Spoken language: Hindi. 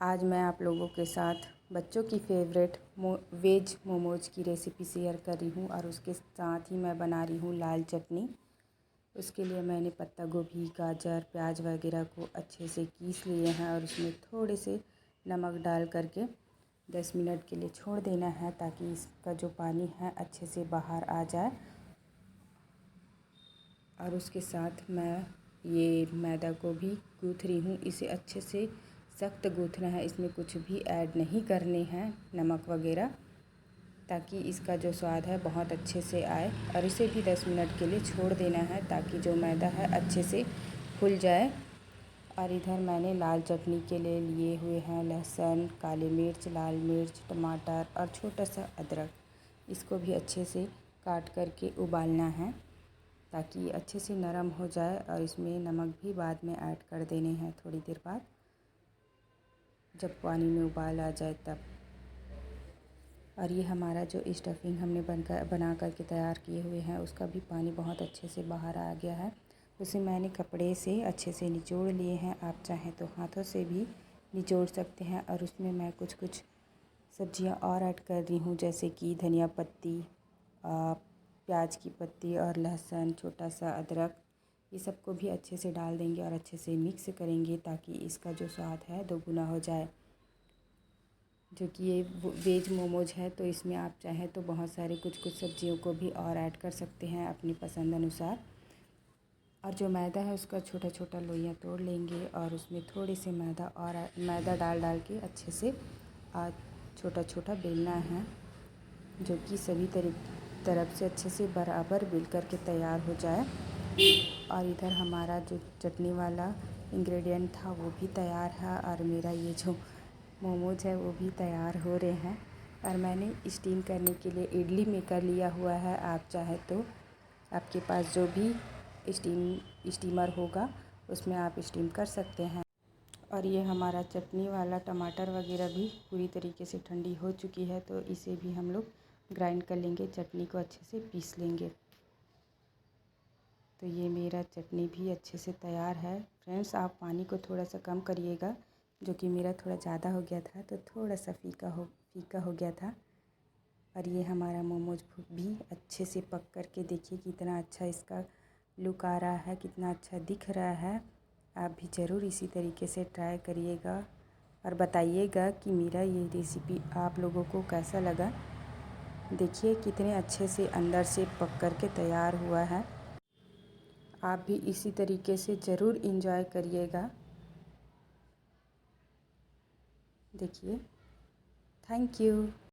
आज मैं आप लोगों के साथ बच्चों की फेवरेट वेज मोमोज की रेसिपी शेयर कर रही हूँ और उसके साथ ही मैं बना रही हूँ लाल चटनी। उसके लिए मैंने पत्ता गोभी, गाजर, प्याज वगैरह को अच्छे से पीस लिए हैं और उसमें थोड़े से नमक डाल करके 10 मिनट के लिए छोड़ देना है ताकि इसका जो पानी है अच्छे से बाहर आ जाए। और उसके साथ मैं ये मैदा को भी गूँथ रही हूँ। इसे अच्छे से सख्त गूँथना है, इसमें कुछ भी ऐड नहीं करने हैं नमक वगैरह, ताकि इसका जो स्वाद है बहुत अच्छे से आए। और इसे भी 10 मिनट के लिए छोड़ देना है ताकि जो मैदा है अच्छे से फूल जाए। और इधर मैंने लाल चटनी के लिए हुए हैं लहसुन, काली मिर्च, लाल मिर्च, टमाटर और छोटा सा अदरक। इसको भी अच्छे से काट करके उबालना है ताकि अच्छे से नरम हो जाए। और इसमें नमक भी बाद में ऐड कर देने हैं थोड़ी देर बाद, जब पानी में उबाल आ जाए तब। और ये हमारा जो स्टफिंग हमने बना करके तैयार किए हुए हैं उसका भी पानी बहुत अच्छे से बाहर आ गया है। उसे मैंने कपड़े से अच्छे से निचोड़ लिए हैं, आप चाहें तो हाथों से भी निचोड़ सकते हैं। और उसमें मैं कुछ कुछ सब्जियां और ऐड कर रही हूँ, जैसे कि धनिया पत्ती, प्याज की पत्ती और लहसुन, छोटा सा अदरक। ये सबको भी अच्छे से डाल देंगे और अच्छे से मिक्स करेंगे ताकि इसका जो स्वाद है दोगुना हो जाए। जो कि ये वेज मोमोज है तो इसमें आप चाहें तो बहुत सारे कुछ कुछ सब्जियों को भी और ऐड कर सकते हैं अपनी पसंद अनुसार। और जो मैदा है उसका छोटा छोटा लोइयाँ तोड़ लेंगे और उसमें थोड़े से मैदा डाल के अच्छे से छोटा छोटा बेलना है, जो कि सभी तरफ से अच्छे से बराबर बेल करके तैयार हो जाए। और इधर हमारा जो चटनी वाला इंग्रेडिएंट था वो भी तैयार है और मेरा ये जो मोमोज है वो भी तैयार हो रहे हैं। और मैंने स्टीम करने के लिए इडली मेकर लिया हुआ है। आप चाहे तो आपके पास जो भी स्टीमर होगा उसमें आप स्टीम कर सकते हैं। और ये हमारा चटनी वाला टमाटर वगैरह भी पूरी तरीके से ठंडी हो चुकी है, तो इसे भी हम लोग ग्राइंड कर लेंगे, चटनी को अच्छे से पीस लेंगे। तो ये मेरा चटनी भी अच्छे से तैयार है। फ्रेंड्स, आप पानी को थोड़ा सा कम करिएगा, जो कि मेरा थोड़ा ज़्यादा हो गया था तो थोड़ा सा फीका हो गया था। और ये हमारा मोमोज भी अच्छे से पक करके देखिए कितना अच्छा इसका लुक आ रहा है, कितना अच्छा दिख रहा है। आप भी ज़रूर इसी तरीके से ट्राई करिएगा और बताइएगा कि मेरा ये रेसिपी आप लोगों को कैसा लगा। देखिए कितने अच्छे से अंदर से पक करके तैयार हुआ है। आप भी इसी तरीके से ज़रूर एंजॉय करिएगा। देखिए, थैंक यू।